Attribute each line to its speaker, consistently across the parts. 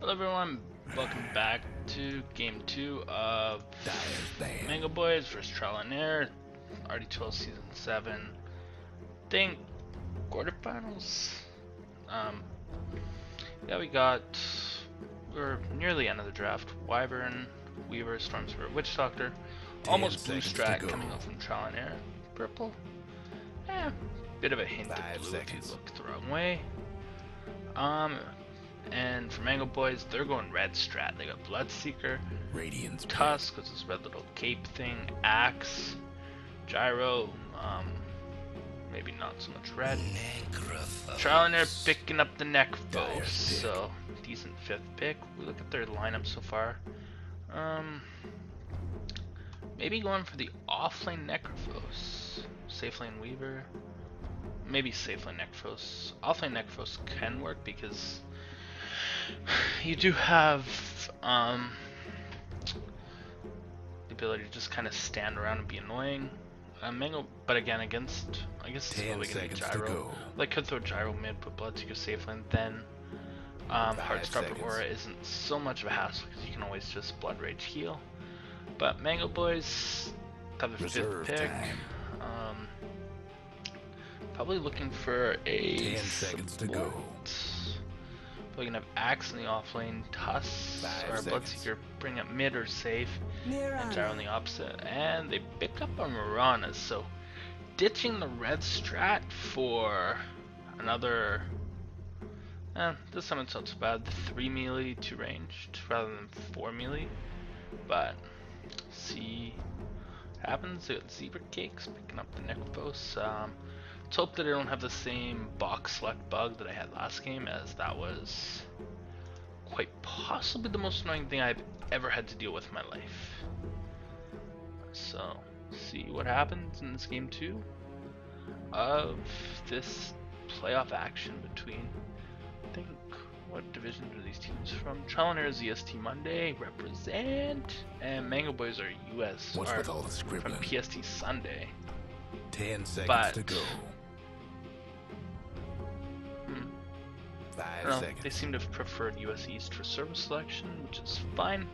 Speaker 1: Hello everyone, welcome back to game 2 of M4NGOBOYZ vs Tr14l, RD12 season 7, think quarterfinals. Yeah, we're near the end of the draft. Wyvern, Weaver, Stormspirit, Witch Doctor, almost blue strat coming up from Tr14l. Purple, bit of a hint of blue if you look the wrong way. And for M4NGOBOYZ, they're going red strat. They got Bloodseeker, Tusk, which is this red little cape thing, Axe, Gyro, maybe not so much red. Tr14l picking up the Necrophos, so decent 5th pick. We look at their lineup so far. Maybe going for the offlane Necrophos, safe lane Weaver, maybe safe lane Necrophos. Offlane Necrophos can work because you do have the ability to just kind of stand around and be annoying. But again, against, I guess it's probably gonna be Gyro. Like, could throw Gyro mid, put Bloodseeker safe lane, then Heartstopper Aura isn't so much of a hassle because you can always just Blood Rage heal. But M4NGOBOYZ have their 5th pick. Probably looking for a
Speaker 2: 10 seconds to go.
Speaker 1: Probably gonna have Axe in the offlane, Tusk or Bloodseeker bring up mid or safe, and Gyro on the opposite. And they pick up a Mirana, so ditching the red strat for another. This time it's not so bad. 3 melee, 2 ranged rather than 4 melee. But see what happens. They got Zebra Cakes picking up the Necrophos. Let's hope that I don't have the same box select bug that I had last game, as that was quite possibly the most annoying thing I've ever had to deal with in my life. So, see what happens in this game 2 of this playoff action between, I think, what division are these teams from? Tr14l is EST Monday, represent, and M4NGOBOYZ are US,
Speaker 2: What's with all the
Speaker 1: from PST Sunday.
Speaker 2: 10 seconds to go. 5 seconds.
Speaker 1: They seem to have preferred US East for service selection, which is fine,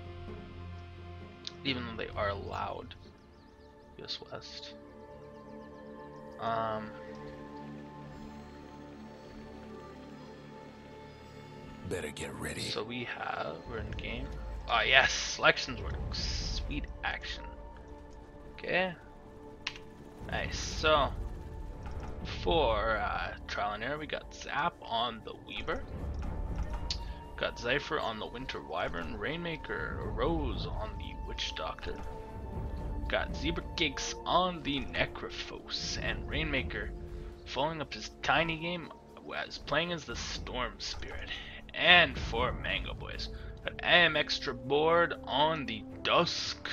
Speaker 1: even though they are allowed US West.
Speaker 2: Better get ready.
Speaker 1: So we're in game. Ah, yes, selections work. Sweet action. Okay. Nice. So for Tr14l, we got Zap on the Weaver, got Zypher on the Winter Wyvern, Rainmaker, Rose on the Witch Doctor, got Zebra Cakes on the Necrophos, and Rainmaker following up his tiny game as playing as the Storm Spirit. And for M4NGOBOYZ, got AM Extra Board on the Dusk.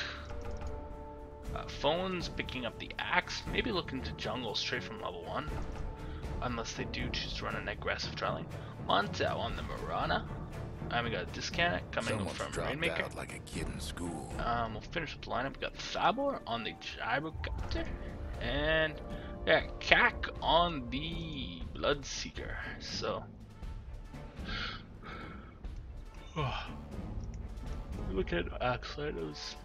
Speaker 1: Phones picking up the Axe, maybe looking to jungle straight from level 1, unless they do choose to run an aggressive trialing. Montao on the Mirana. We got a Disconnect coming from Rainmaker.
Speaker 2: Like a kid in school.
Speaker 1: We'll finish with the lineup. We got Thabor on the Gyrocopter, and yeah, Kak on the Bloodseeker. So look at Axe items.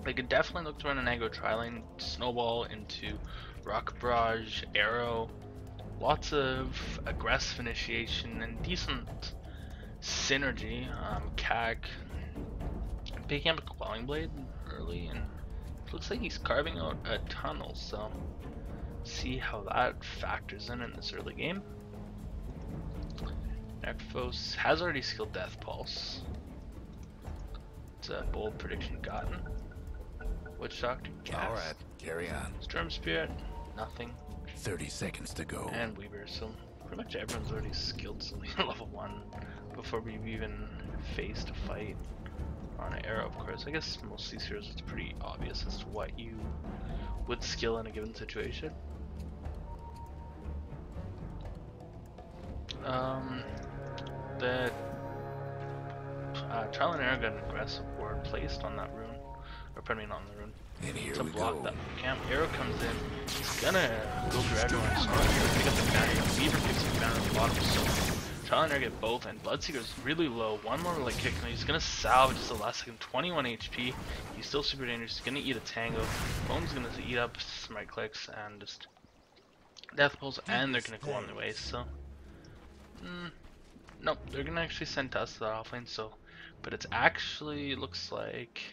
Speaker 1: They could definitely look to run an aggro trialing, snowball into rock barrage, arrow, lots of aggressive initiation and decent synergy. Kak picking up a Quelling Blade early, and it looks like he's carving out a tunnel, so see how that factors in this early game. Necrophos has already skilled Death Pulse. It's a bold prediction gotten. Witch Doctor, Gas.
Speaker 2: Alright, carry on.
Speaker 1: Storm Spirit, nothing.
Speaker 2: 30 seconds to go.
Speaker 1: And Weaver, so pretty much everyone's already skilled something level 1 before we've even faced a fight on an arrow, of course. I guess most of these heroes, it's pretty obvious as to what you would skill in a given situation. The Tr14l got an aggressive ward placed on that rune. Or pardon me, not on the rune. To block that camp. Arrow comes in. He's gonna go for everyone. So pick up the banner. Weaver picks up the banner at the bottom. So Trial and Error get both, and Bloodseeker's really low. One more like kick, and he's gonna salvage just the last second. 21 HP. He's still super dangerous. He's gonna eat a tango. Bone's gonna eat up some right clicks and just death pulls, and they're gonna go on their way. So, nope, they're gonna actually send us to the offlane. So, but it's actually looks like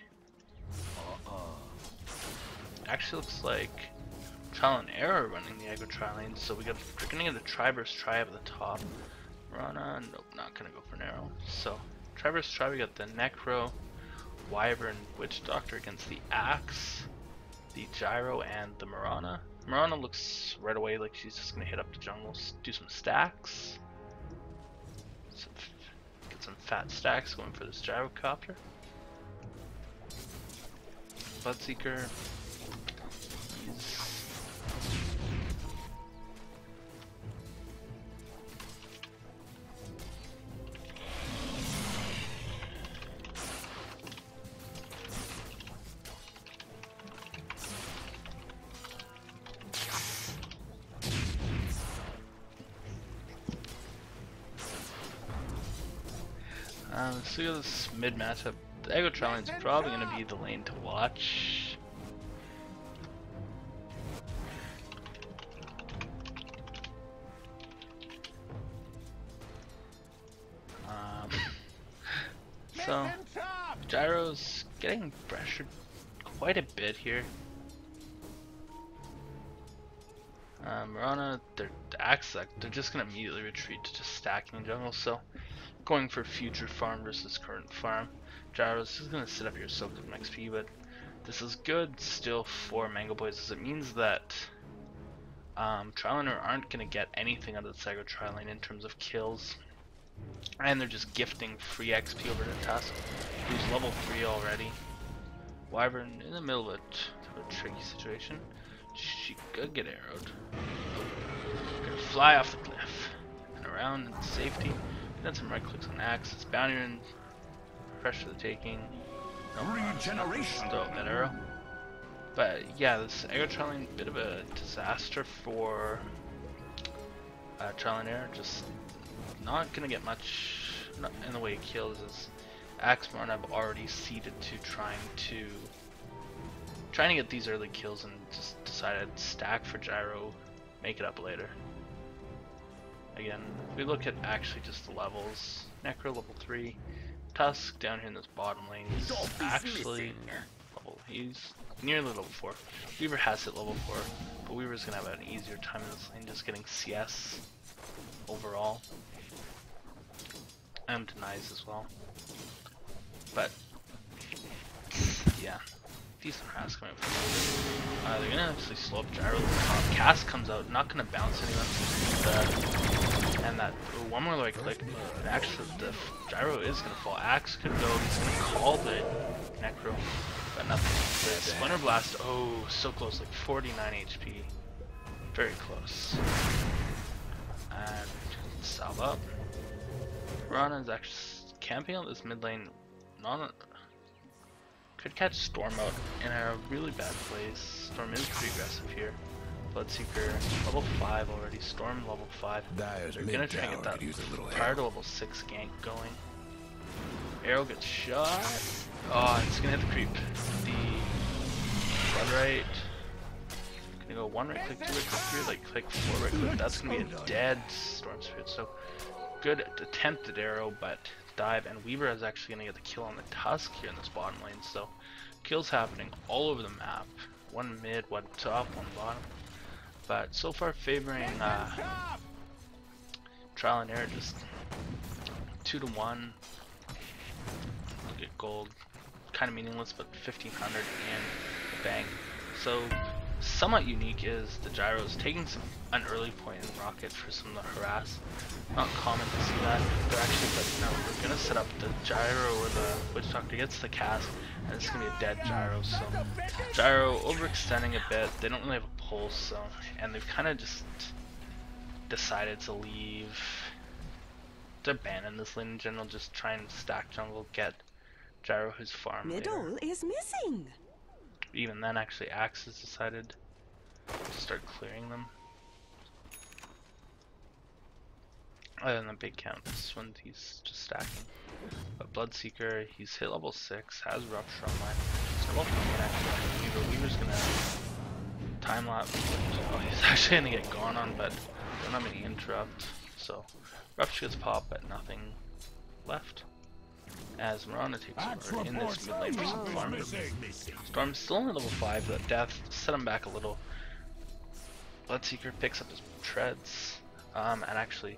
Speaker 1: Trial and Error running the aggro trial lane. So we're gonna get a Tri vs Tri up at the top. Rana, nope, not gonna go for narrow. So Tri vs Tri, we got the Necro, Wyvern, Witch Doctor against the Axe, the Gyro, and the Marana. Marana looks right away like she's just gonna hit up the jungle, do some stacks, get some fat stacks going for this Gyrocopter. Bloodseeker, he's so we got this mid matchup. The aggro trial lane is probably going to be the lane to watch. So Gyro's getting pressured quite a bit here. Marana, the Axe, they're just going to immediately retreat to just stacking jungle. So going for future farm versus current farm. Gyro's is going to sit up here, soak some XP, but this is good still for MNGOBOYZ, as it means that Trial and Error aren't going to get anything out of the Aggro Trial Lane in terms of kills, and they're just gifting free XP over to Tusk, who's level 3 already. Wyvern in the middle of a tricky situation. She could get arrowed. Gonna fly off the cliff and around in safety. Then some right clicks on Axe. It's Bounty and fresh for the taking. Regeneration. Still that arrow. But yeah, this aggro trial lane, bit of a disaster for Trial and Error. Just not gonna get much in the way of kills, as Axe Marn have already ceded to trying to get these early kills, and just decided to stack for Gyro, make it up later. Again, if we look at actually just the levels, Necro level 3, Tusk down here in this bottom lane is actually he's nearly level 4. Weaver has it level 4, but Weaver's gonna have an easier time in this lane just getting CS overall. And denies as well. But yeah, decent harass coming from they're gonna actually slow up Gyro. Cast comes out, not gonna bounce anyone. And that one more right click, but actually the Gyro is gonna fall. Axe could go, he's gonna call the Necro, but nothing. The Splinter Blast, oh, so close, like 49 HP. Very close. And salve up. Rana is actually camping out this mid lane. Could catch Storm out in a really bad place. Storm is pretty aggressive here. Bloodseeker level 5 already. Storm level 5. They're gonna try and get that prior to level 6 gank going. Arrow gets shot. Oh, it's gonna hit the creep. The blood right. Gonna go 1 right click, 2 right click, 3 right click, 4 right click. That's gonna be a dead Storm Spirit. So good attempted arrow, but dive, and Weaver is actually gonna get the kill on the Tusk here in this bottom lane. So kills happening all over the map. One mid, one top, one bottom. But so far favoring Trial and Error, just 2-1. Get gold, kind of meaningless, but 1500 and bang. So somewhat unique is the Gyro's taking an early point in Rocket for some of the harass. Not common to see that. They're actually, but no, we're gonna set up the Gyro or the Witch Doctor gets the cast, and it's gonna be a dead Gyro. So Gyro overextending a bit. They don't really have a pulse, so, and they've kind of just decided to abandon this lane in general. Just try and stack jungle, get Gyro his farm.
Speaker 3: Middle is missing.
Speaker 1: Even then, actually, Axe has decided to start clearing them. Other than the big count, this one he's just stacking. But Bloodseeker, he's hit level 6, has Rupture online. So level 5 actually Weaver. Weaver's gonna time lapse. Oh, he's actually gonna get gone on, but don't have any interrupt. So Rupture gets popped, but nothing left. As Marana takes over in this mid lane for some farm. Storm's still only level 5, but Death set him back a little. Bloodseeker picks up his treads, and actually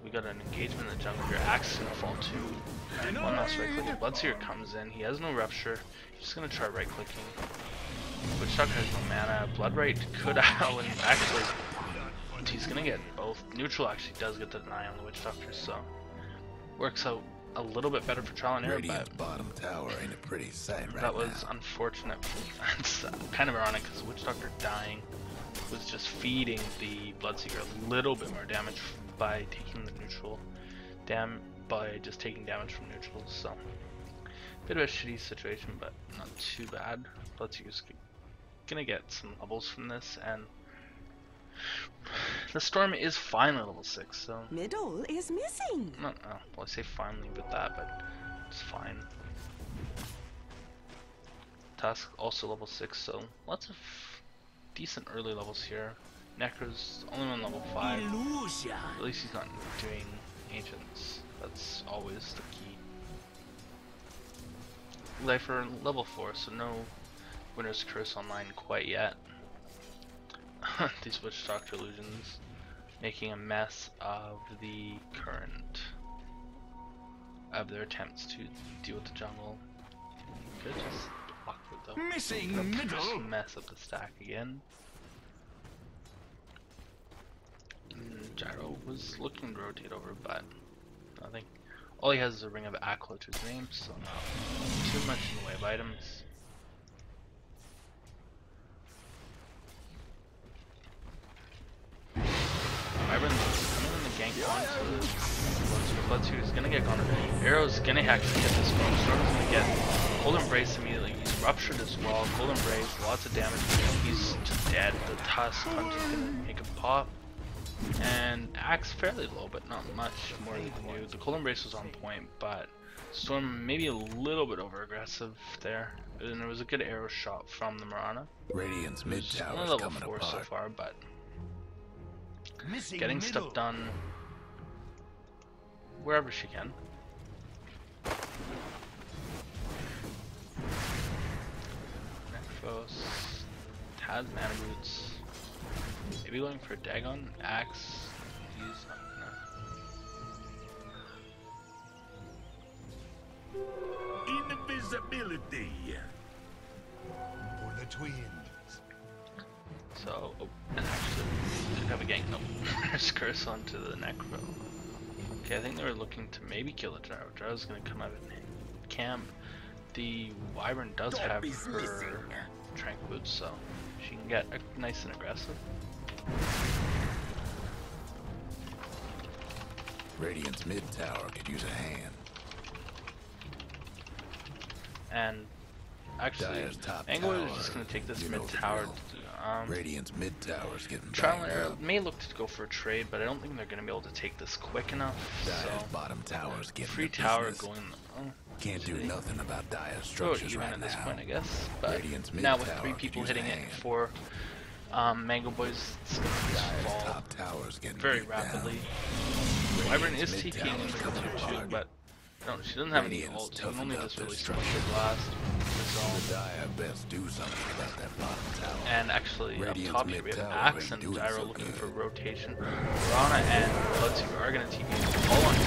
Speaker 1: we got an engagement in the jungle here. Axe is gonna fall too. And one last right click. Bloodseeker comes in, he has no Rupture, he's just gonna try right clicking. Witch Doctor has no mana. Bloodright could out, and actually he's gonna get both. Neutral actually does get the deny on the Witch Doctor, so works out a little bit better for Trial and Error,
Speaker 2: Radiant's
Speaker 1: but
Speaker 2: bottom tower ain't a pretty sight right
Speaker 1: that was
Speaker 2: now.
Speaker 1: unfortunate. It's kind of ironic because Witch Doctor dying was just feeding the Bloodseeker a little bit more damage by taking the neutral by just taking damage from neutrals. So bit of a shitty situation, but not too bad. Bloodseeker's gonna get some levels from this, and the Storm is finally level 6, so
Speaker 3: Middle is missing.
Speaker 1: well, I say finally with that, but it's fine. Tusk also level 6, so lots of decent early levels here. Necro's only on level 5. At least he's not doing Ancients. That's always the key. Lifer level 4, so no Winter's Curse online quite yet. These Witch Doctor illusions making a mess of the current of their attempts to deal with the jungle. Could just block it though.
Speaker 2: Missing
Speaker 1: middle. Mess up the stack again. Gyro was looking to rotate over, but nothing. All he has is a Ring of Aklo to his name, so not too much in the way of items. Wyvern's coming in the gank onto Bloodseeker is gonna get gone. Arrow's gonna actually hit this one. Storm's gonna get Cold Embrace immediately. He's ruptured as well. Cold Embrace, lots of damage. He's just dead. The Tusk Punch is gonna make a pop. And Axe fairly low, but not much more than new. The Cold Embrace was on point, but Storm maybe a little bit over aggressive there. And there was a good arrow shot from the Marana.
Speaker 2: Radiant's mid tower
Speaker 1: Only
Speaker 2: is
Speaker 1: level
Speaker 2: coming
Speaker 1: 4
Speaker 2: apart.
Speaker 1: so far, but getting stuff done wherever she can. Necros has mana boots. Maybe going for a Dagon, Axe. He's not gonna.
Speaker 4: Invisibility for the twins.
Speaker 1: So, oh, and actually, did have a gank. Nope. There's Curse onto the Necro. Okay, I think they were looking to maybe kill the Gyro. Gyro's gonna come out of camp. The Wyvern does have her Trank boots, so she can get nice and aggressive.
Speaker 2: Radiant's mid tower could use a hand.
Speaker 1: And actually,
Speaker 2: Dire's top
Speaker 1: M4NGOBOYZ is
Speaker 2: tower,
Speaker 1: just gonna take this
Speaker 2: you know
Speaker 1: mid
Speaker 2: the
Speaker 1: tower.
Speaker 2: drill. Radiant's mid tower's getting
Speaker 1: Trial and
Speaker 2: banged
Speaker 1: Error
Speaker 2: up.
Speaker 1: may look to go for a trade, but I don't think they're gonna be able to take this quick enough.
Speaker 2: Dire's
Speaker 1: So
Speaker 2: bottom tower's getting
Speaker 1: free
Speaker 2: the
Speaker 1: tower
Speaker 2: business.
Speaker 1: going. Oh,
Speaker 2: Can't do nothing about Dire's
Speaker 1: throw it
Speaker 2: structures
Speaker 1: even
Speaker 2: right
Speaker 1: at this
Speaker 2: now.
Speaker 1: point, I guess. But
Speaker 2: Radiant's mid
Speaker 1: now with
Speaker 2: tower
Speaker 1: 3
Speaker 2: could
Speaker 1: people
Speaker 2: use a
Speaker 1: hitting it
Speaker 2: hand.
Speaker 1: for M4NGOBOYZ, it's gonna just
Speaker 2: Dire's
Speaker 1: fall
Speaker 2: top tower's getting
Speaker 1: very
Speaker 2: beat down.
Speaker 1: rapidly. Wyvern is
Speaker 2: Radiant's mid
Speaker 1: TPing
Speaker 2: tower's
Speaker 1: into
Speaker 2: coming
Speaker 1: the 2-2,
Speaker 2: apart.
Speaker 1: but no, she doesn't have any
Speaker 2: Radiant's
Speaker 1: ult. She can
Speaker 2: toughened
Speaker 1: only
Speaker 2: up
Speaker 1: just
Speaker 2: their
Speaker 1: really
Speaker 2: structure.
Speaker 1: structure blast.
Speaker 2: The Dire best do something about that bottom tower.
Speaker 1: And actually, up
Speaker 2: Radiant's
Speaker 1: top here we
Speaker 2: mid
Speaker 1: have
Speaker 2: tower
Speaker 1: Axe
Speaker 2: ain't
Speaker 1: and
Speaker 2: doing
Speaker 1: Gyro
Speaker 2: so
Speaker 1: looking
Speaker 2: good.
Speaker 1: for rotation. Rana and Bloodseeker are going to TP all on 2.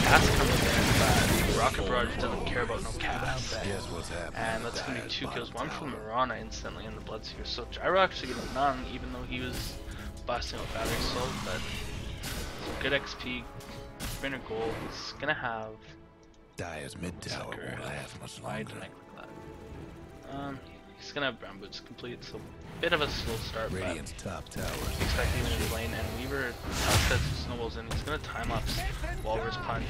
Speaker 1: Cass comes in, but Rocket Barrage doesn't care about no Cass.
Speaker 2: Guess what's happening?
Speaker 1: And that's going to be 2 kills, 1 from Rana instantly in the Bloodseeker. So Gyro actually getting none, even though he was busting out Battery Assault, but good XP, spinner goal. He's going to have
Speaker 2: Dire's mid tower
Speaker 1: Sucker.
Speaker 2: won't last much
Speaker 1: Why
Speaker 2: longer.
Speaker 1: didn't I click that? He's gonna have brown boots complete, so bit of a slow start,
Speaker 2: Radiant's top tower.
Speaker 1: but expect even in his lane. And Weaver, Tusk has snowballs in. He's gonna time lapse Walrus Punch,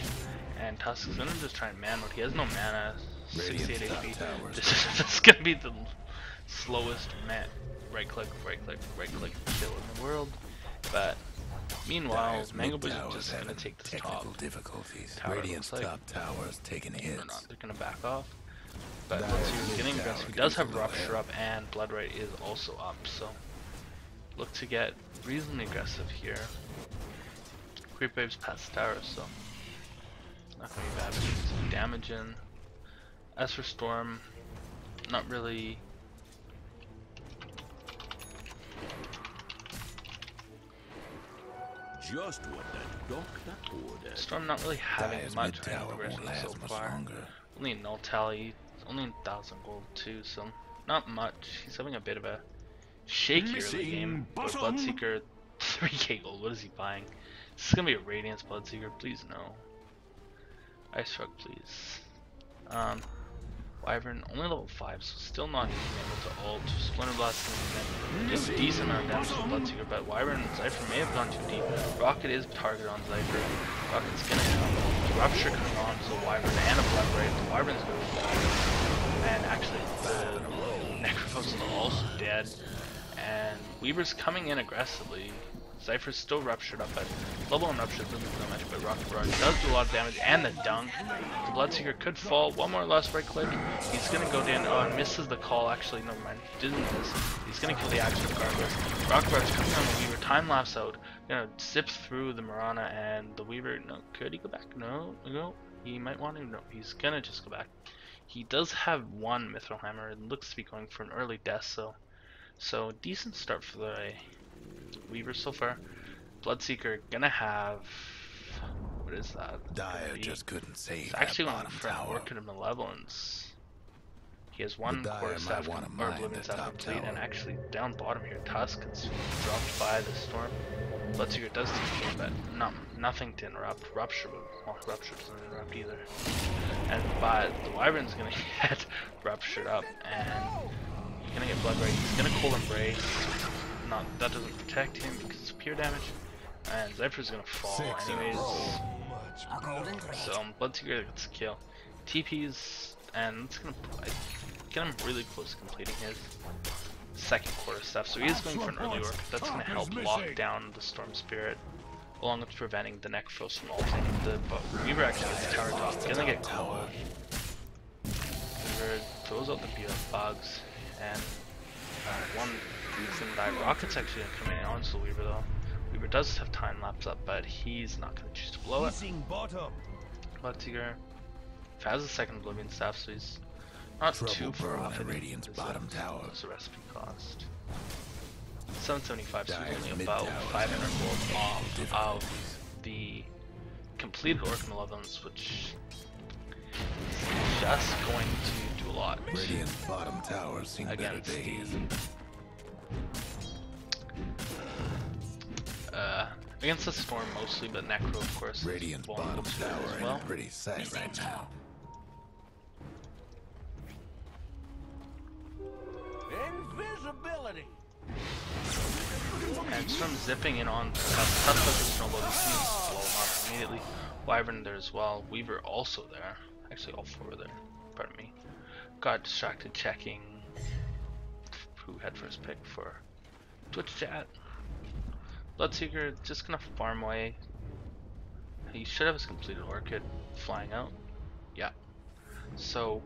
Speaker 1: and Tusk is gonna just try and man mode. He has no mana, 68
Speaker 2: Radiant's top
Speaker 1: HP.
Speaker 2: towers.
Speaker 1: This is gonna be the slowest right click kill in the world, but Meanwhile, M4NGOBOYZ is just gonna take this top
Speaker 2: difficulties.
Speaker 1: tower.
Speaker 2: Radiant's
Speaker 1: Like.
Speaker 2: top tower's taking
Speaker 1: Or
Speaker 2: hits.
Speaker 1: not, they're gonna back off. But let's see who's getting aggressive. He does have Rupture up and Blood Right is also up, so look to get reasonably aggressive here. Creep Waves past the tower, so not gonna be bad. Some damage in. As for Storm, not really.
Speaker 4: Just what the doctor ordered.
Speaker 1: Storm not really having
Speaker 2: Dire's
Speaker 1: much
Speaker 2: mid-tower won't
Speaker 1: aggression
Speaker 2: last
Speaker 1: so
Speaker 2: much
Speaker 1: far.
Speaker 2: longer.
Speaker 1: Only a null tally, only 1,000 gold too, so not much. He's having a bit of a shaky early game. But Bloodseeker, 3k gold, what is he buying? This is gonna be a Radiance Bloodseeker, please no. Ice Shrug, please. Wyvern, only level 5, so still not even able to ult. Splinter Blast and just a decent amount of damage to Bloodseeker, but Wyvern and Zypher may have gone too deep. Rocket is targeted on Zypher. Rocket's gonna have Rupture coming on, so Wyvern and a Blood Right. The Wyvern's gonna die. And actually, the Necrophos is also dead. And Weaver's coming in aggressively. Zypher's still ruptured up, but level 1 rupture doesn't do much, but Rocket Barrage does do a lot of damage, and the dunk. The Bloodseeker could fall. One more last right click. He's gonna go down. Oh, and misses the call. Actually, never mind. He didn't miss. He's gonna kill the action regardless. Rocket Barrage comes on the Weaver. Time lapse out. Gonna zip through the Mirana and the Weaver. No, could he go back? No, no. He might want to. No, he's gonna just go back. He does have one Mithril Hammer. It looks to be going for an early death, so decent start for the Weaver so far. Bloodseeker gonna have, what is that?
Speaker 2: Dire just couldn't save
Speaker 1: It's
Speaker 2: that
Speaker 1: actually one
Speaker 2: bottom
Speaker 1: for
Speaker 2: tower.
Speaker 1: Orchid of Malevolence. He has one
Speaker 2: Dire
Speaker 1: core
Speaker 2: might
Speaker 1: staff
Speaker 2: wanna
Speaker 1: or
Speaker 2: mine
Speaker 1: Oblivion
Speaker 2: the
Speaker 1: staff
Speaker 2: top
Speaker 1: complete,
Speaker 2: tower.
Speaker 1: and actually down bottom here, Tusk is dropped by the storm. Bloodseeker does take it, but nothing to interrupt. Rupture doesn't interrupt either. But the Wyvern's gonna get ruptured up, and he's gonna get Blood Right. He's gonna Cold Embrace. That doesn't protect him because it's pure damage, and Zypher's gonna fall anyways. So Bloodseeker gets a kill. TPs, and it's gonna get him really close to completing his second quarter stuff. So he is going for an early orc. That's gonna help lock down the Storm Spirit, along with preventing the Necrophos from ulting. The Weaver actually gets tower top. Gonna get called. Weaver throws out the BF bugs, and one dude's gonna die. Rocket's actually gonna come in on to the Weaver though. Weaver does have time lapse up, but he's not gonna choose to blow it. Bloodseeker has a second Oblivion staff, so he's not too far off.
Speaker 2: Radiant's bottom tower.
Speaker 1: What's the recipe cost? 775, so
Speaker 2: Dire's
Speaker 1: he's only
Speaker 2: mid
Speaker 1: about
Speaker 2: tower
Speaker 1: 500 gold off of
Speaker 2: difficulties.
Speaker 1: the completed Orc Malevolence, which is just going to do a lot
Speaker 2: Radiant's bottom tower's seen better
Speaker 1: against
Speaker 2: days.
Speaker 1: against the Storm mostly, but Necro of course
Speaker 2: Radiant's
Speaker 1: is vulnerable
Speaker 2: bottom
Speaker 1: to it
Speaker 2: tower
Speaker 1: as
Speaker 2: in
Speaker 1: well.
Speaker 2: a pretty sight right now.
Speaker 4: Invisibility.
Speaker 1: And Storm zipping in on Tusk with the snowball. These things blow him up immediately. Wyvern there as well. Weaver also there. Actually, all four there. Pardon me. Got distracted checking who had first pick for Twitch chat. Bloodseeker just gonna farm away. He should have his completed Orchid flying out. Yeah. So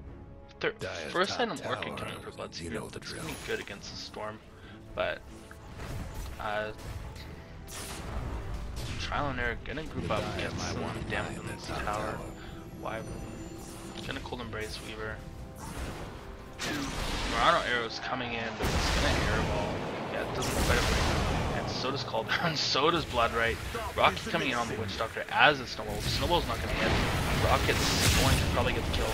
Speaker 1: first item Orchid coming for Bloodseeker.
Speaker 2: You know the
Speaker 1: That's
Speaker 2: drill.
Speaker 1: gonna be good against the Storm, but Trial and Error gonna group up, get some damage on this tower. Wyvern gonna Cold Embrace Weaver. Murano Arrow's coming in, but it's gonna airball. Yeah, it doesn't quite have. And so does Call Down, so does Blood Right. Rocket coming in on the Witch Doctor as a Snowball. Snowball's not gonna hit. Rocket's going to probably get the kill.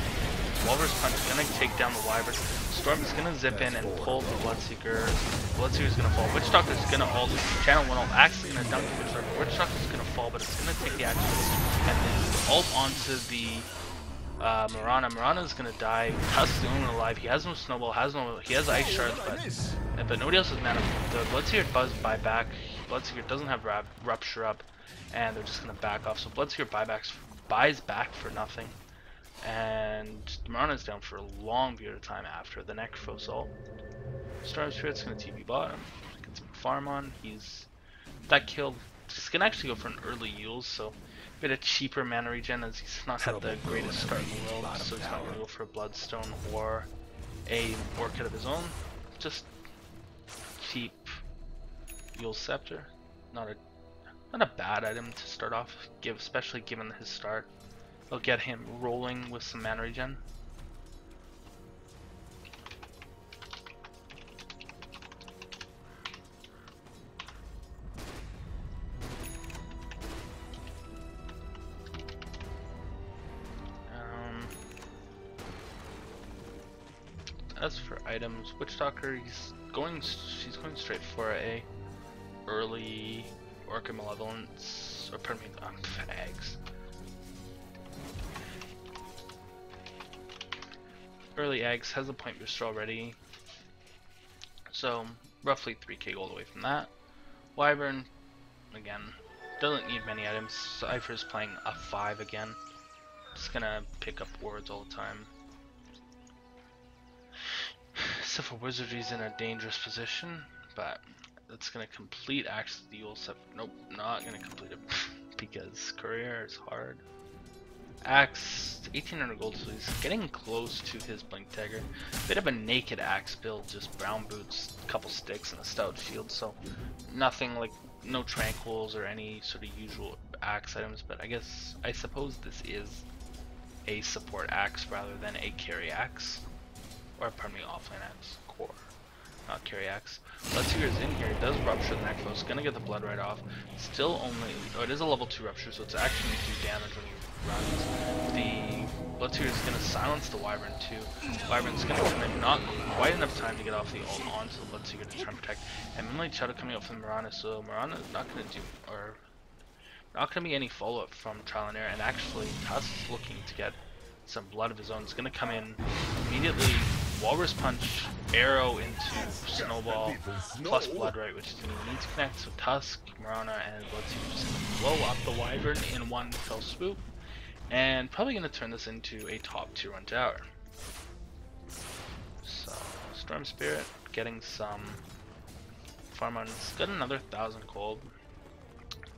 Speaker 1: Wolver's Punch is gonna take down the Wyvern. Storm is gonna zip in and pull the Bloodseeker. Bloodseeker's gonna fall. Witch Doctor's gonna ult. Channel 1 ult. Axe's gonna dunk the Witch Doctor. Witch Doctor's gonna fall, but it's gonna take the action and then ult onto the Mirana. Mirana's gonna die. Tusk is the only one alive. He has no Snowball, he has Ice Shards, but nobody else has mana. The Bloodseeker does buy back. Bloodseeker doesn't have Rupture up, and they're just gonna back off. So Bloodseeker buys back for nothing. And Mirana's down for a long period of time after the Necrophos ult. Storm Spirit's gonna TP bottom, get some farm on. That killed He's gonna actually go for an early Yules, so a bit of cheaper mana regen as he's not had the greatest start in the world, so he's not gonna go for a Bloodstone or a Orchid of his own. Just cheap Yule Scepter. Not a bad item to start off, especially given his start. It'll get him rolling with some mana regen. As for items, Witch Doctor, she's going straight for a early Orchid Malevolence, or pardon me, eggs. Early eggs has a point booster already, so roughly 3k gold away from that. Wyvern, again, doesn't need many items. Cypher's playing a 5 again. Just gonna pick up wards all the time. Except for Wizardry's in a dangerous position, but it's gonna complete actually the Yule Scepter. Nope, not gonna complete it because Courier is hard. Axe, 1800 gold, so he's getting close to his Blink Dagger. Bit of a naked axe build, just brown boots, a couple sticks, and a stout shield, so nothing like, no tranquils or any sort of usual axe items, but I suppose this is a support axe rather than a carry axe. Or pardon me, offlane axe, core, not carry axe. Bloodseeker's in here, does rupture the Necros, gonna get the blood right off. Still only, it is a level 2 rupture, so it's actually gonna do damage when he runs. The Bloodseeker's gonna silence the Wyvern too. Wyvern's gonna come in, not quite enough time to get off the ult onto the Bloodseeker to try and protect. And Moonlight Shadow coming out from Mirana, so Mirana is not gonna do, or not gonna be any follow up from Trial and Error, and actually Tusk is looking to get some blood of his own. It's gonna come in immediately. Walrus Punch, arrow into Snowball, plus Blood Right, which is going to need to connect. So Tusk, Mirana, and Bloodseeker just going to blow up the Wyvern in one fell swoop, and probably going to turn this into a top tier 1 tower. So Storm Spirit getting some farm on. He's got another 1,000 gold.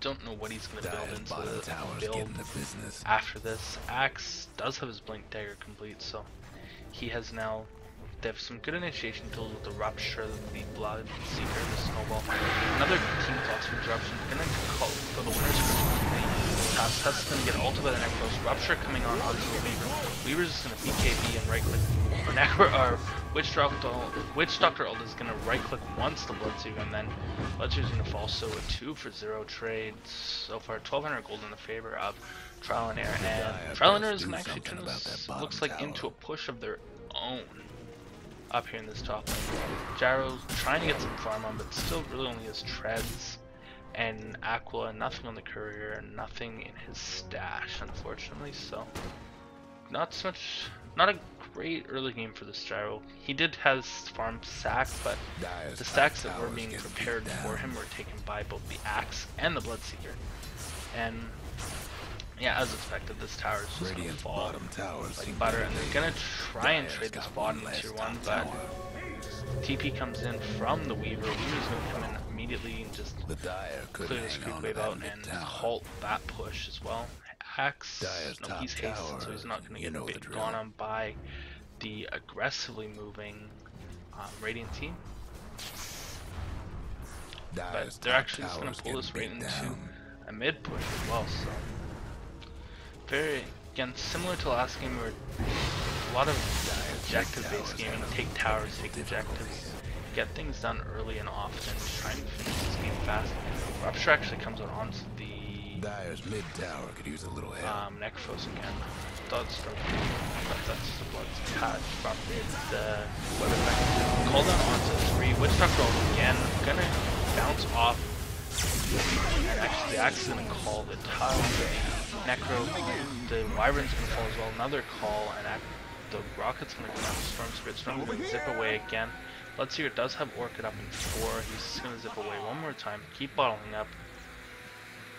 Speaker 1: Don't know what he's going to build into the build after this. Axe does have his Blink Dagger complete, so he has now. They have some good initiation tools with the Rupture, the Blood Seeker, the Snowball. Another team toss for Disruption. Gonna call for the winner's Tusk is gonna get ulted by the Necros. Rupture coming on onto the Weaver. Weaver's just gonna BKB and right click. Or Witch Doctor ult is gonna right click once the Bloodseeker, and then Bloodseeker's gonna fall. So a 2 for 0 trade. So far 1,200 gold in the favor of Trial and Error. And Trial and Error is gonna actually turn this, looks like, into a push of their own. Up here in this top lane. Gyro trying to get some farm on, but still really only has treads and Aquila, nothing on the Courier, and nothing in his stash, unfortunately. So not so much, not a great early game for this Gyro. He did have farm sacks, but the stacks that were being prepared for him were taken by both the Axe and the Bloodseeker. And yeah, as expected, this tower is just going to fall like butter, and they're going to try and trade this bottom tier 1, but TP comes in from the Weaver. Weaver's going to come in immediately and just clear this creep wave out and halt that push as well. Axe, no, he's hasted, so he's not going to get gone on by the aggressively moving Radiant team. But they're actually just going to pull this right into a mid push as well, so very, again, similar to last game where a lot of objective-based gaming, take towers, take objectives, get things done early and often, try and finish this game fast. Rupture actually comes out onto the
Speaker 2: Dyer's mid tower could use a little help.
Speaker 1: Necros again. Thought stroke, but that's the blood patch from the weather effect. Call down onto 3. Witch Doctor again, gonna bounce off. And actually, the Axe is gonna call the tile. Necro, the Wyvern's gonna fall as well. Another call, and the Rocket's gonna come out. Storm Spirit's gonna zip away again. Bloodseeker does have Orchid up in 4. He's just gonna zip away one more time. Keep bottling up.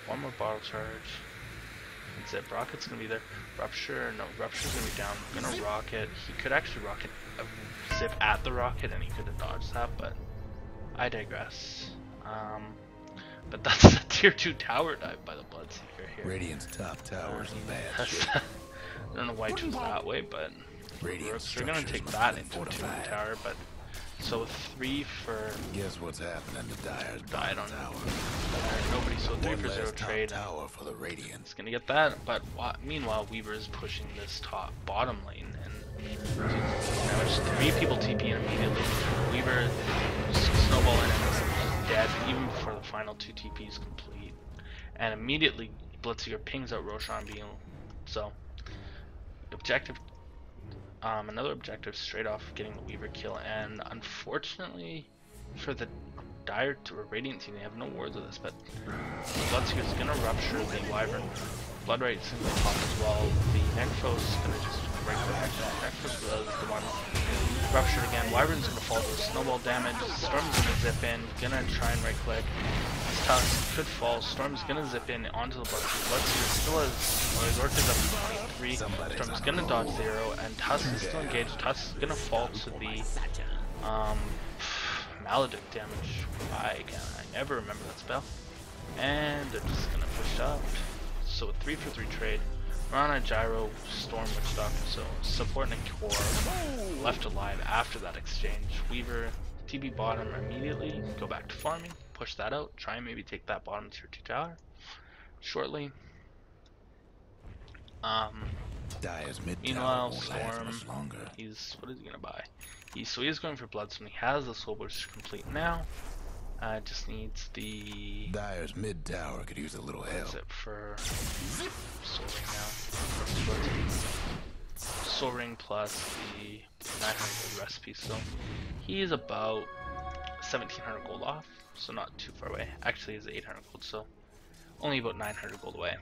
Speaker 1: One more bottle charge. And zip. Rocket's gonna be there. Rupture, no, Rupture's gonna be down. Gonna Rocket. He could actually Rocket zip at the Rocket, and he could have dodged that, but I digress. But that's a tier 2 tower dive by the Bloodseeker here.
Speaker 2: Radiant's top tower's in bad shape.
Speaker 1: I don't know why I chose that way, but
Speaker 2: Radiant's
Speaker 1: they're gonna
Speaker 2: structures
Speaker 1: take
Speaker 2: must
Speaker 1: that
Speaker 2: be
Speaker 1: into a 2
Speaker 2: fortified.
Speaker 1: tower, but so 3 for
Speaker 2: Guess what's happening to Dire's
Speaker 1: I
Speaker 2: bottom
Speaker 1: don't know.
Speaker 2: tower?
Speaker 1: Nobody, so 3
Speaker 2: One
Speaker 1: for 0
Speaker 2: last top
Speaker 1: trade.
Speaker 2: tower for the Radiant.
Speaker 1: It's gonna get that, but meanwhile Weaver is pushing this top bottom lane, and now there's 3 people TPing immediately. Weaver snowball in and dead even before the final 2 TPs complete, and immediately Bloodseeker pings out Roshan being so objective. Another objective straight off getting the Weaver kill, and unfortunately for the Dire to a Radiant team, they have no words of this, but Bloodseeker is gonna rupture the Wyvern. Bloodright's in the top as well. The Necro's gonna just break the Necro's was the one ruptured again. Wyvern's gonna fall to a snowball damage. Storm's gonna zip in, gonna try and right click. Tusk could fall. Storm's gonna zip in onto the Bloodseeker. Bloodseeker still has his Orc is up to 23. Storm's gonna dodge 0, and Tusk is still engaged. Tusk is gonna fall to the Maledict damage. I never remember that spell. And they're just gonna push up. So a 3 for 3 trade. Rana, Gyro, Storm, Witch Doctor, so support and a core left alive after that exchange. Weaver, TB bottom immediately, go back to farming, push that out, try and maybe take that bottom tier 2 tower shortly.
Speaker 2: Dire's mid
Speaker 1: Meanwhile,
Speaker 2: tower won't last
Speaker 1: Storm,
Speaker 2: much longer.
Speaker 1: what is he gonna buy? So he is going for Bloodstone. He has the Soul Burst complete now. Just needs the
Speaker 2: Dire's mid tower could use a little help.
Speaker 1: That's it for Soul Ring now. Soul Ring plus the 900 gold recipe, so he's about 1700 gold off, so not too far away. Actually, he's 800 gold, so only about 900 gold away.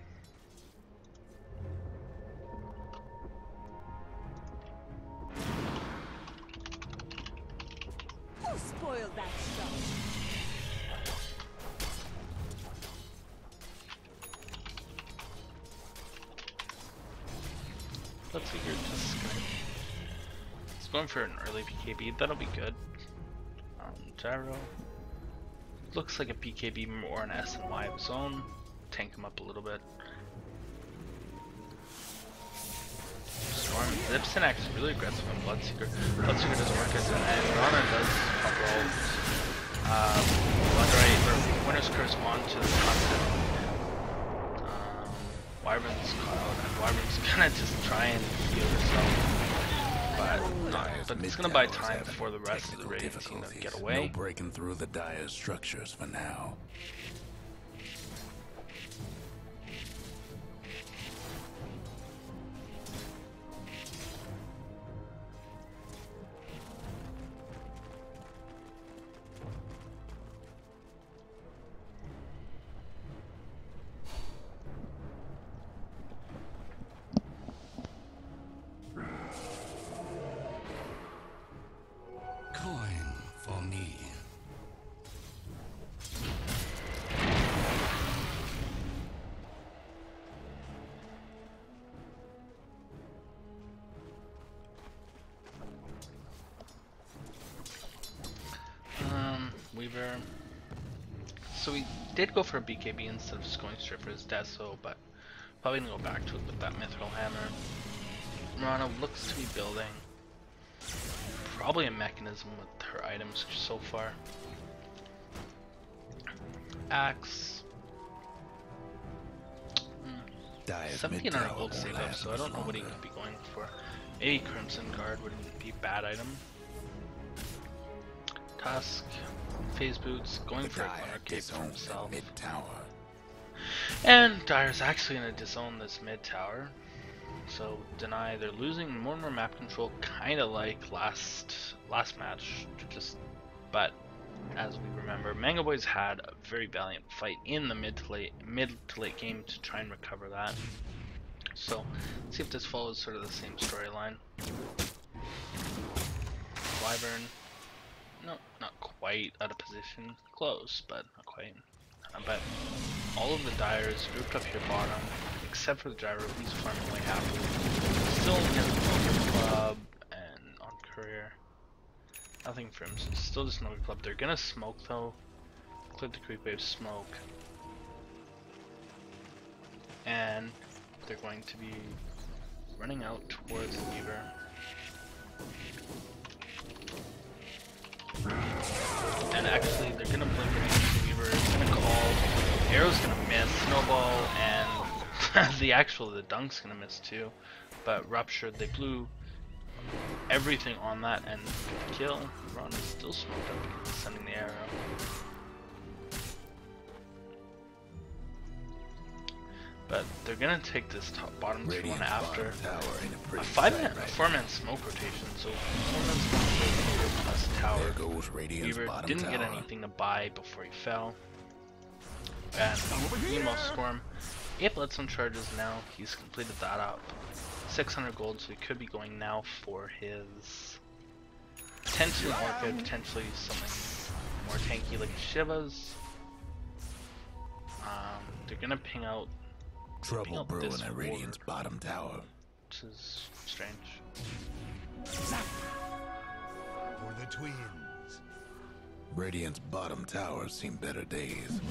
Speaker 3: Who spoiled that stuff?
Speaker 1: Let's see here, he's going for an early PKB, that'll be good. Gyro. Looks like a PKB or an S and Y of his own. Tank him up a little bit. Storm zips in actually really aggressive on Bloodseeker. Bloodseeker doesn't work as and Rana does pop roll. Bloodright or Winter's Curse onto the concept. Wyvern's caught out, and Wyvern's gonna just try and heal herself, but it's gonna buy time for the rest of the Radiant team to get away.
Speaker 2: No breaking through the Dire structures for now.
Speaker 4: Coin for me.
Speaker 1: Weaver. So we did go for a BKB instead of just going straight for his Deso, but probably gonna go back to it with that Mithril Hammer. Rana looks to be building probably a mechanism with her items so far. Axe. 1700 gold save up, so I don't know what he could be going for. Maybe Crimson Guard wouldn't be a bad item. Tusk, Phase Boots, going for a Gunner Cape for himself. And Dire's actually going to disown this mid tower. So deny, they're losing more and more map control, kind of like last match. But as we remember, MNGOBOYZ had a very valiant fight in the mid to late game to try and recover that. So let's see if this follows sort of the same storyline. Wyvern, no, not quite out of position, close, but not quite. But all of the Dires grouped up here bottom, except for the Gyro, he's farming away happily. Still has no club and on courier. Nothing for him, so still just no club. They're gonna smoke though. cleared the creep wave smoke. And they're going to be running out towards the Weaver. And actually, they're gonna blink against the Weaver. It's gonna call. Arrow's gonna miss. Snowball and the dunk's gonna miss too. But Rupture, they blew everything on that and get the kill. Ron is still smoked up, sending the arrow. But they're gonna take this bottom two one after a 4-man smoke rotation. So 4-man smoke rotation plus tower. Weaver didn't get anything to buy before he fell. And Emo Storm, 8 Bloodstone charges now. He's completed that up. 600 gold, so he could be going now for his potentially Orchid, potentially something more tanky like Shiva's. They're gonna ping out.
Speaker 2: Trouble brewing at Radiant's bottom tower.
Speaker 1: Which is strange.
Speaker 5: For the twins.
Speaker 2: Radiant's bottom tower's seen better days.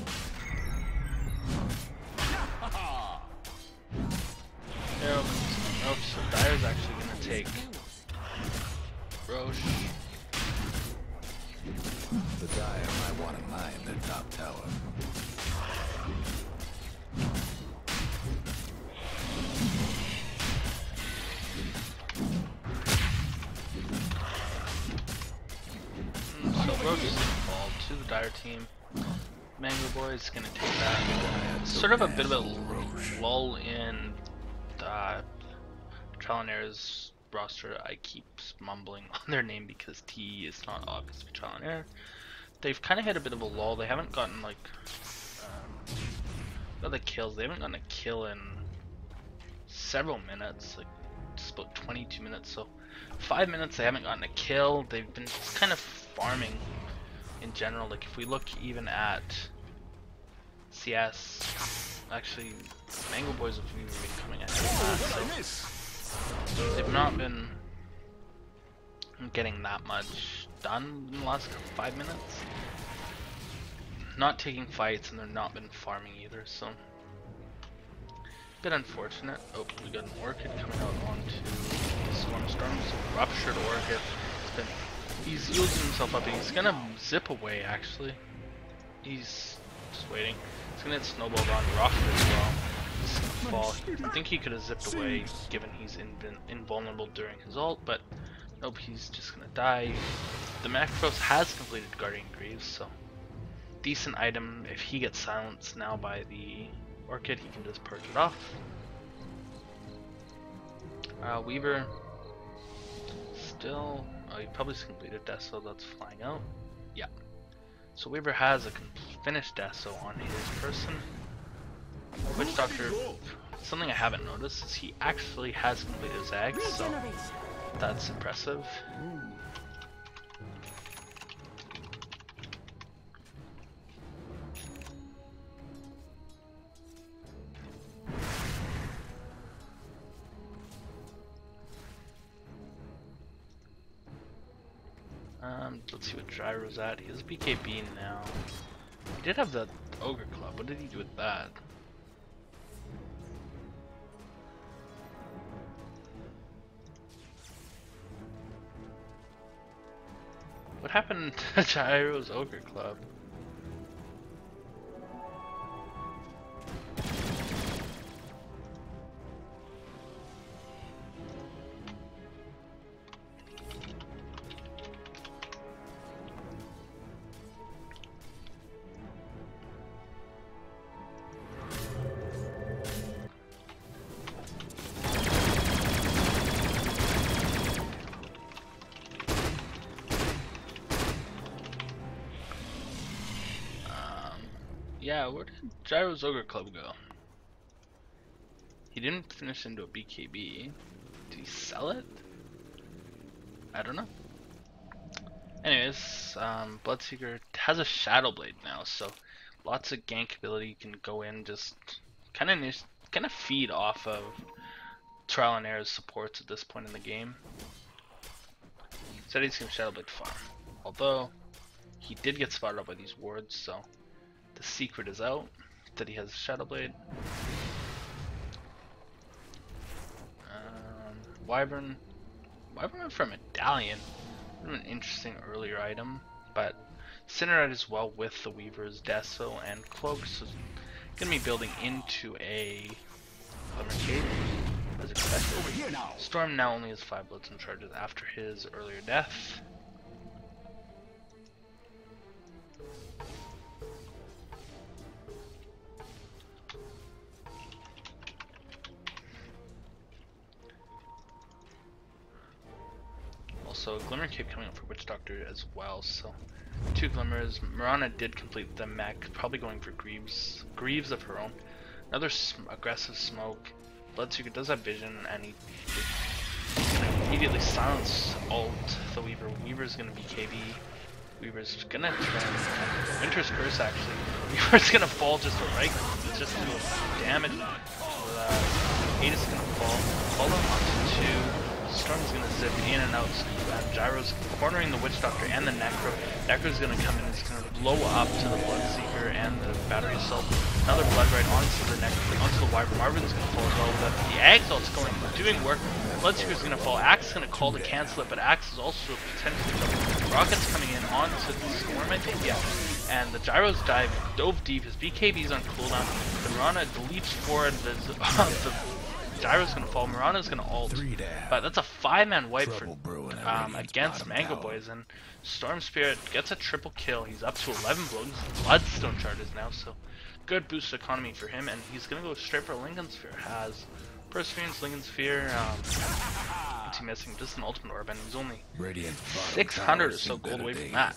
Speaker 1: Arrow comes from Roche, so Dyer's actually gonna take Roche.
Speaker 2: The Dire might want to mine their top tower.
Speaker 1: So Roche is gonna fall to the Dire team. M4NGOBOYZ is gonna take that. Sort of a bit of a lull in Trial and Error's roster. I keep mumbling on their name because T is not obvious for Trial and Error. They've kind of hit a bit of a lull. They haven't gotten like other kills. They haven't gotten a kill in several minutes, like just about 22 minutes. So 5 minutes they haven't gotten a kill. They've been just kind of farming in general. Like if we look even at CS, actually M4NGOBOYZ have even been coming ahead of that, so they've not been getting that much done in the last 5 minutes. Not taking fights, and they're not been farming either, so bit unfortunate. Oh, we got an Orchid coming out onto the Storm. So Ruptured Orchid. He's using himself up, and he's gonna zip away actually. He's just waiting. He's gonna hit Snowball on Rocket as well. Fall. I think he could have zipped away given he's invulnerable during his ult, but nope, he's just gonna die. The Macros has completed Guardian Greaves, so decent item. If he gets silenced now by the Orchid, he can just purge it off. Weaver still, oh, he probably completed Deso, that's flying out. Yeah. So Weaver has a finished Deso on his person. Witch Doctor, something I haven't noticed is he actually has completed his eggs, so that's impressive. Let's see what Gyro's at. He has BKB now. He did have the Ogre Club. What did he do with that? What happened to Gyro's Ogre Club? Yeah, where did Gyro's Ogre Club go? He didn't finish into a BKB. Did he sell it? I don't know. Anyways, Bloodseeker has a Shadow Blade now, so lots of gank ability. You can go in, just kind of feed off of Trial and Error's supports at this point in the game. Said he's gonna Shadow Blade farm, although he did get spotted up by these wards, so The secret is out that he has Shadow Blade. Wyvern went for a medallion. An interesting earlier item, but Cinerite as well with the Weaver's Deso and Cloak, so gonna be building into a Glimmer Cape as expected.
Speaker 5: Over here now.
Speaker 1: Storm now only has 5 Blitzen charges after his earlier death. Also, Glimmer Cape coming up for Witch Doctor as well, so 2 Glimmers. Mirana did complete the mech, probably going for Greaves of her own. Another aggressive smoke. Bloodseeker does have vision, and he's gonna immediately silence ult the Weaver. Weaver's gonna be KB. Weaver's gonna turn Winter's Curse actually. Weaver's gonna fall just right, just to do damage. Eight is gonna fall onto 2. Storm's gonna zip in and out. Gyro's cornering the Witch Doctor and the Necro. Necro's gonna come in and it's gonna blow up to the Bloodseeker and the Battery Assault. Another Blood Right onto the onto the Wyvern. Wyvern's gonna fall as well. But the Exalt's doing work. Bloodseeker's gonna fall. Axe is gonna call to cancel it, but Axe is also potentially coming. Rocket's coming in onto the Storm, I think, yeah. And the Gyro's dove deep. His BKB's on cooldown. The Mirana leaps forward. The Gyro's gonna fall, Mirana's gonna ult, but that's a 5-man wipe for against M4NGOBOYZ, and Storm Spirit gets a triple kill. He's up to 11 Bloodstone charges now, so good boost economy for him, and he's gonna go straight for Lincoln Sphere. Has Perseverance, Lincoln Sphere, what's he missing? Just an Ultimate Orb, and he's only 600 or so gold away from that.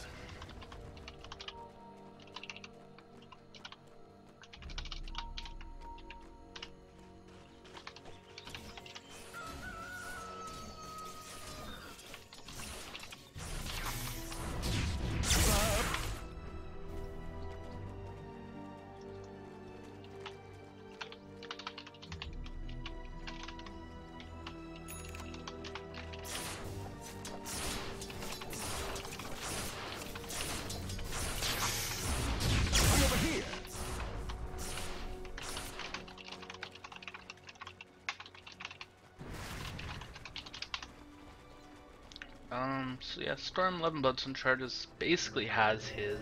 Speaker 1: So yeah, Storm 11 Bloodstone charges basically has his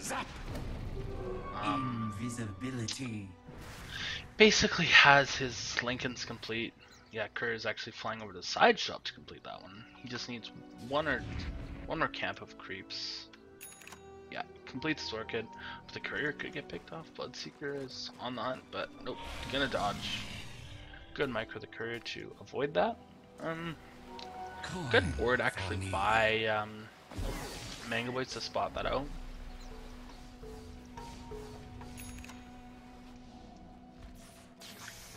Speaker 5: Zap.
Speaker 6: Invisibility.
Speaker 1: Basically has his Lincolns complete. Yeah, Kerr is actually flying over to the side shop to complete that one. He just needs one more camp of creeps. Yeah, completes his Orchid. But the courier could get picked off. Bloodseeker is on the hunt, but nope, gonna dodge. Good micro the courier to avoid that. Good board actually by M4NGOBOYZ to spot that out.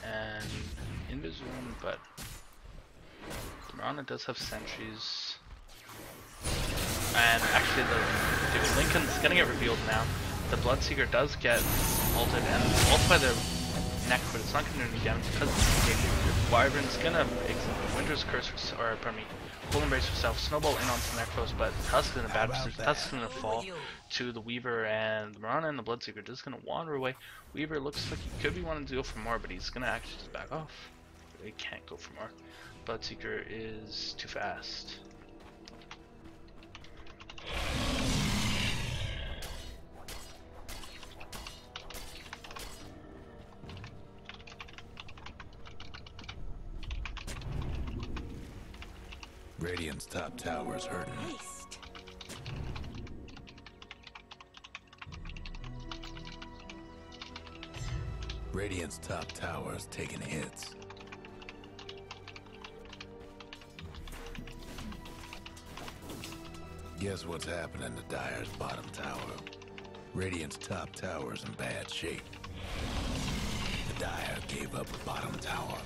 Speaker 1: And Invisible, but Mirana does have sentries. And actually the Lincoln's gonna get revealed now. The Bloodseeker does get ulted and ulted by the neck, but it's not gonna do any damage because Wyvern's gonna exit Winter's Curse, or pardon me, Cold Embrace herself, Snowball in onto Necros, but Tusk is in a bad position. Tusk's gonna fall to the Weaver, and the Mirana and the Bloodseeker just gonna wander away. Weaver looks like he could be wanting to go for more, but he's gonna actually just back off. He can't go for more. Bloodseeker is too fast.
Speaker 2: Radiant's top tower is hurting.
Speaker 3: Haste.
Speaker 2: Radiant's top tower is taking hits. Guess what's happening to Dire's bottom tower? Radiant's top tower is in bad shape. The Dire gave up the bottom tower.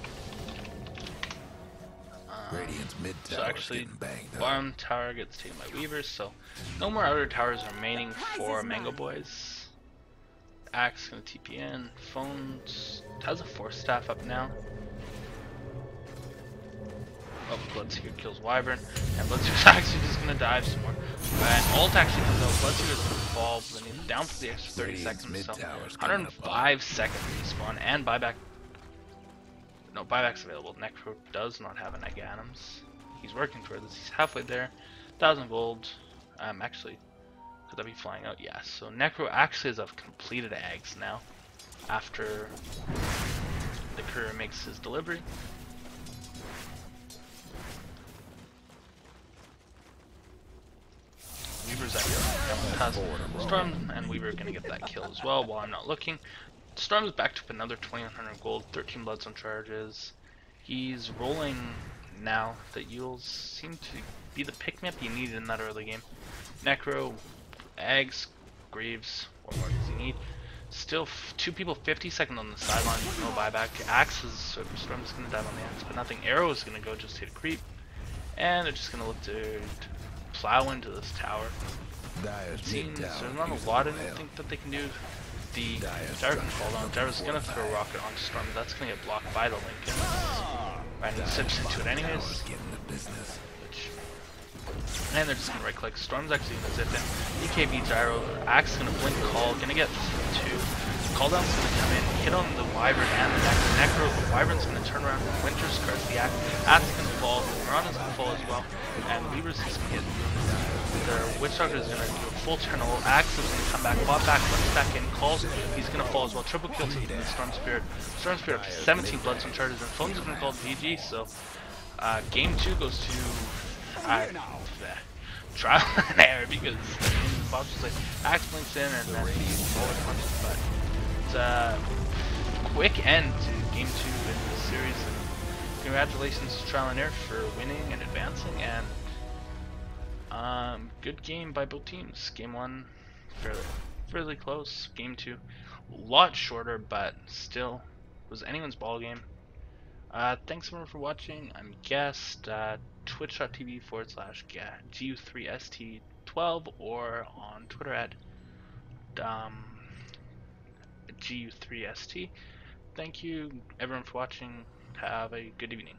Speaker 2: Radiant's mid tower
Speaker 1: So actually,
Speaker 2: getting banged up.
Speaker 1: bottom tower gets taken by Weavers, so no more outer towers remaining for M4NGOBOYZ. Axe gonna TP in. Phones has a Force Staff up now. Oh, Bloodseeker kills Wyvern, and Bloodseeker's actually just gonna dive some more. And ult actually comes out, Bloodseeker's gonna fall, but then he's down for the extra 30 seconds, so 105 second respawn, and buyback. No, buyback's available. Necro does not have a Neg Atoms. He's working towards this, he's halfway there. 1,000 gold. Actually, could that be flying out? Yeah, so Necro actually has completed eggs now, after the courier makes his delivery. Weaver's actually Storm, and Weaver gonna get that kill as well while I'm not looking. Storm's backed up another 2,100 gold, 13 bloodstone charges. He's rolling now. The Yules seem to be the pick-me-up you needed in that early game. Necro, Eggs, Greaves, what more does he need? Still 2 people 50 seconds on the sideline, no buyback. Axes, so Storm's gonna dive on the axe, but nothing. Arrow is gonna go just hit a creep. And they're just gonna look to plow into this tower. It seems there's not a lot I don't think that they can do. The Gyro can fall down. Gyro's gonna throw a rocket onto Storm, but that's gonna get blocked by the Lincoln. Right, and he zips into it anyways. And they're just gonna right click. Storm's actually gonna zip in. EKB Gyro, Axe gonna blink call, gonna get 2. Calldown's gonna come in, hit on the Wyvern and the Necro. The Wyvern's gonna turn around, Winter's curse the Axe. Axe gonna fall, Mirana's gonna fall as well, and Weaver's just gonna get. The Witch Doctor is gonna do a full turn. Axe is gonna come back, bot back, runs back in, calls. He's gonna fall as well. Triple kill to the Storm Spirit. Storm Spirit up to 17 bloodstone charges, and Phone's gonna call PG. So game 2 goes to trial and error because the boss was like Axe blinks in and then all the punches. But it's a quick end to game 2 in this series. And congratulations to Trial and Error for winning and advancing. And good game by both teams. Game 1 fairly close. Game 2 a lot shorter, but still was anyone's ball game. Thanks everyone for watching. I'm Guest, twitch.tv/GU3ST12 or on Twitter at GU3ST. Thank you everyone for watching. Have a good evening.